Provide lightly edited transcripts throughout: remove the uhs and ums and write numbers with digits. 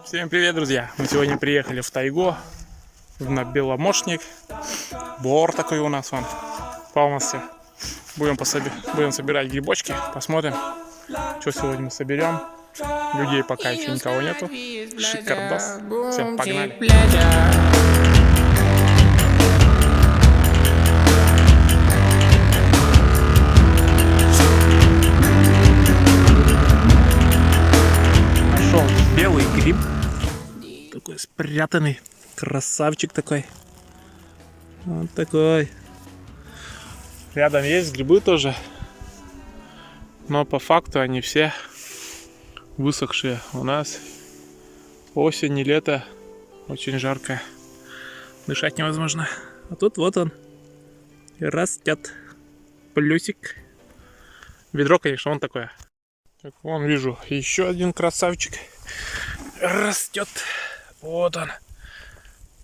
Всем привет, друзья! Мы сегодня приехали в тайгу, на Беломошник. Бор такой у нас, вон, полностью. Будем собирать грибочки, посмотрим, что сегодня мы соберем. Людей пока еще никого нету. Шикардос. Все, погнали! Нашел белый гриб. Такой спрятанный. Красавчик такой. Вот такой. Рядом есть грибы тоже. Но по факту они все высохшие. У нас осень и лето. Очень жарко. Дышать невозможно. А тут вот он. И растет. Плюсик. Ведро, конечно, вон такое. Так, вон вижу еще один красавчик. Растет. Вот он.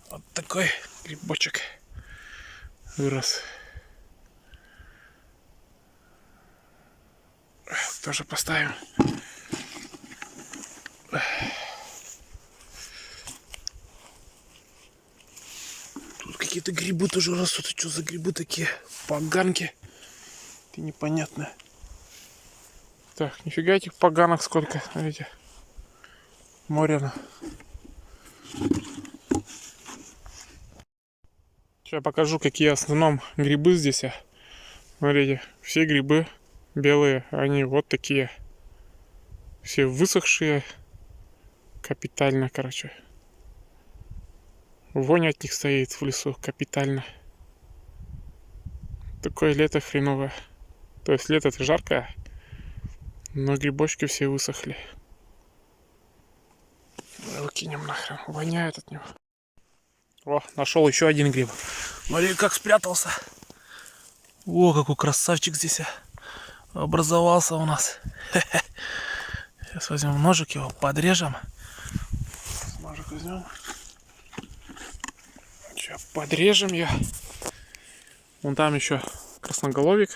Вот такой грибочек. Вырос. Тоже поставим. Тут какие-то грибы тоже растут. Что за грибы такие? Поганки. Это непонятно. Так, нифига этих поганок сколько. Смотрите. Море. Сейчас покажу, какие в основном грибы здесь. Смотрите, все грибы белые, они вот такие. Все высохшие. Капитально, короче. Вонь от них стоит в лесу, капитально. Такое лето хреновое. То есть лето-то жаркое, но грибочки все высохли. Выкинем нахрен, воняет от него. О, нашел еще один гриб. Смотри, как спрятался. О, какой красавчик здесь образовался у нас. Сейчас возьмем ножик, его подрежем. Ножик возьмем. Сейчас подрежем ее. Вон там еще красноголовик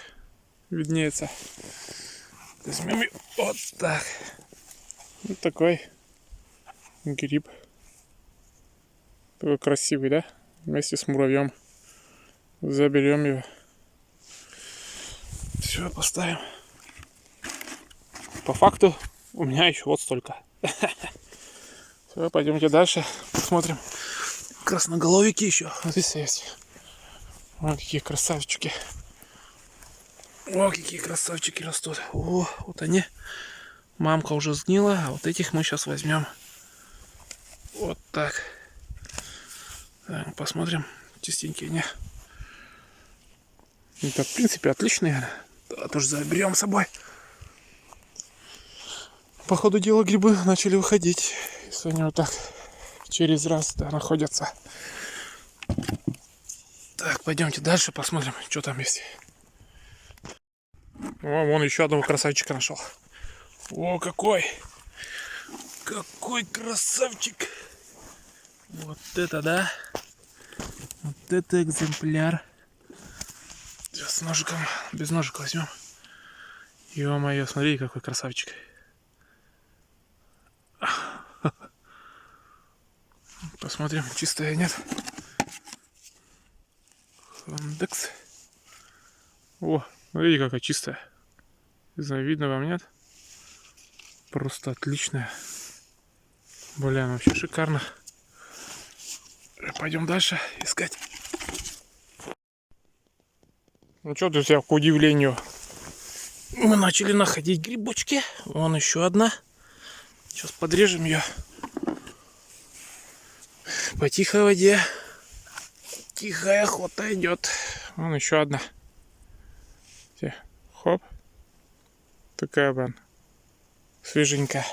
виднеется. Возьмем ее вот так. Вот такой гриб. Такой красивый, да? Вместе с муравьем. Заберем его. Все, поставим. По факту у меня еще вот столько. Все, пойдемте дальше. Посмотрим. Красноголовики еще. Вот здесь есть. Вот какие красавчики. О, какие красавчики растут. О, вот они. Мамка уже сгнила, а вот этих мы сейчас возьмем. Вот так. Так, посмотрим, чистенькие, не? Это, в принципе, отличные. Да, тоже заберем с собой. По ходу дела грибы начали выходить. Если они вот так через раз, да, находятся. Так, пойдемте дальше, посмотрим, что там есть. О, вон еще одного красавчика нашел. О, какой! Какой красавчик! Вот это да! Вот это экземпляр! Сейчас с ножиком, без ножика возьмем. Ё-моё, смотри, какой красавчик! Посмотрим, чистая нет. Хондекс. О, смотрите, какая чистая. Не знаю, видно вам, нет? Просто отличная. Блин, вообще шикарно. Пойдем дальше искать. Ну что, друзья, к удивлению, мы начали находить грибочки. Вон еще одна. Сейчас подрежем ее. По тихой воде. Тихая охота идет. Вон еще одна. Где? Хоп. Такая, блин. Свеженькая.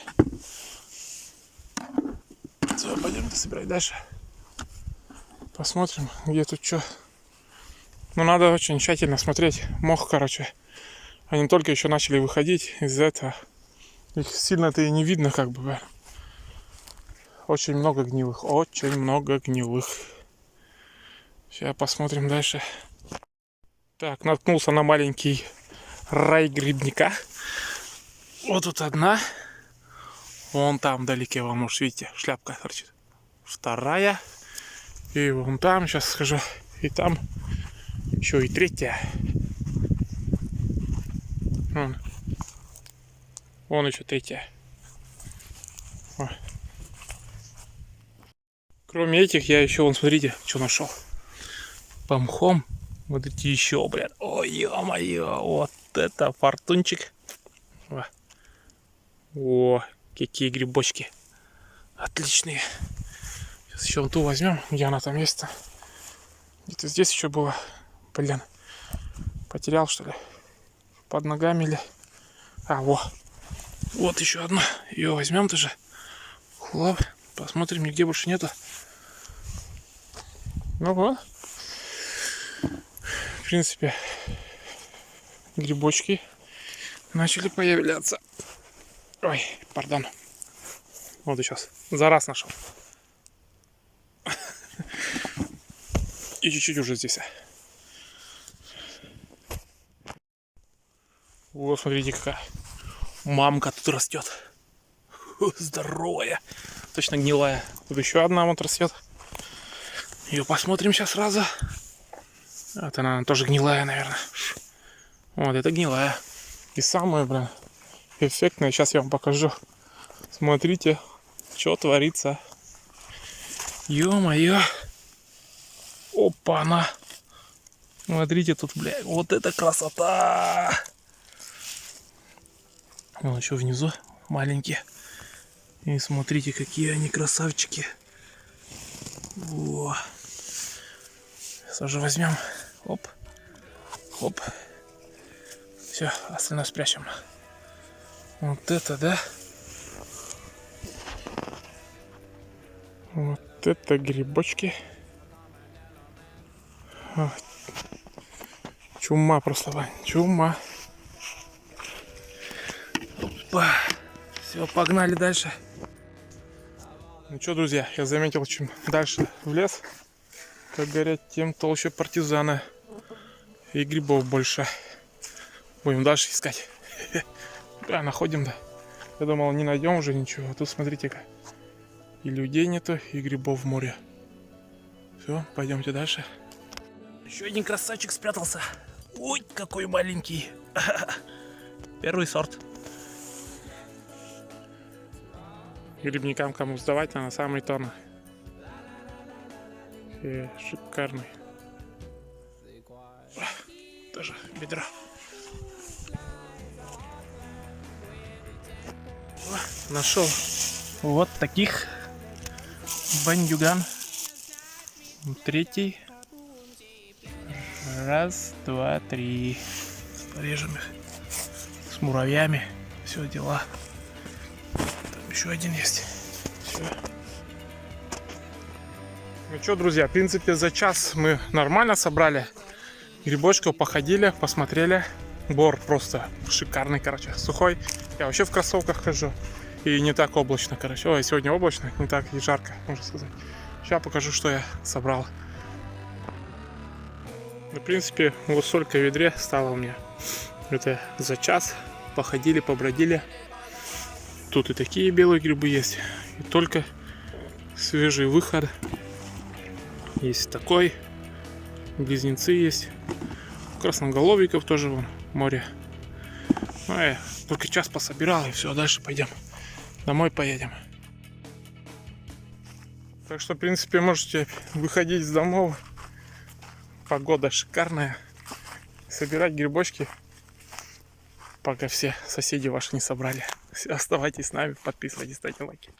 Все, пойдем собирать дальше. Посмотрим, где тут что. Ну, надо очень тщательно смотреть. Мох, короче. Они только еще начали выходить из-за этого. Их сильно-то и не видно, как бы. Очень много гнилых. Очень много гнилых. Сейчас посмотрим дальше. Так, наткнулся на маленький рай грибника. Вот тут одна. Вон там вдалеке, вам может видите, шляпка торчит. Вторая. И вон там, сейчас скажу. И там еще и третья. Вон еще третья. О. Кроме этих, я еще, вон, смотрите, что нашел. По мхом. Вот эти еще, блядь. Ой, ё-моё, вот это фортунчик. О, какие грибочки. Отличные. Сейчас еще вон ту возьмем, где она там есть-то. Где-то здесь еще было. Блин. Потерял, что ли? Под ногами или... А, во. Вот еще одна. Ее возьмем тоже. Хлоп. Посмотрим, нигде больше нету. Ну вот. В принципе, грибочки начали появляться. Ой, пардон. Вот и сейчас. За раз нашел. И чуть-чуть уже здесь. Вот, смотрите, какая мамка тут растет. Здоровая. Точно гнилая. Тут еще одна вот растет. Ее посмотрим сейчас сразу. Вот она тоже гнилая, наверное. Вот это гнилая. И самое, блин, эффектное. Сейчас я вам покажу. Смотрите, что творится. Ё-моё. Опа-на. Смотрите, тут, блядь, вот это красота. Вон еще внизу маленькие. И смотрите, какие они красавчики. Во. Сейчас уже возьмем. Оп. Оп. Все, остальное спрячем. Вот это, да? Вот это грибочки. Чума просто, Вань, чума. Опа. Все, погнали дальше. Ну что, друзья, я заметил, чем дальше в лес, как говорят, тем толще партизаны. И грибов больше. Будем дальше искать. Да, находим, да. Я думал, не найдем уже ничего. А тут смотрите-ка. И людей нету, и грибов в море. Все, пойдемте дальше. Еще один красавчик спрятался. Ой, какой маленький. Первый сорт. Грибникам кому сдавать, на самый тон. Шикарный. Тоже бедро. Нашел вот таких. Бандюган. Третий. Раз, два, три. Порежем их. С муравьями. Все, дела. Там еще один есть. Все. Ну что, друзья, в принципе, за час мы нормально собрали грибочков, походили, посмотрели. Бор просто шикарный, короче, сухой. Я вообще в кроссовках хожу. И не так облачно, короче. Ой, сегодня облачно, не так и жарко, можно сказать. Сейчас покажу, что я собрал. В принципе, вот столько в ведре стало у меня. Это за час походили, побродили. Тут и такие белые грибы есть. И только свежий выход. Есть такой. Близнецы есть. Красноголовиков тоже вон море. Ну, я только час пособирал, и все, дальше пойдем. Домой поедем. Так что, в принципе, можете выходить из домов. Погода шикарная. Собирать грибочки, пока все соседи ваши не собрали. Все, оставайтесь с нами, подписывайтесь, ставьте лайки.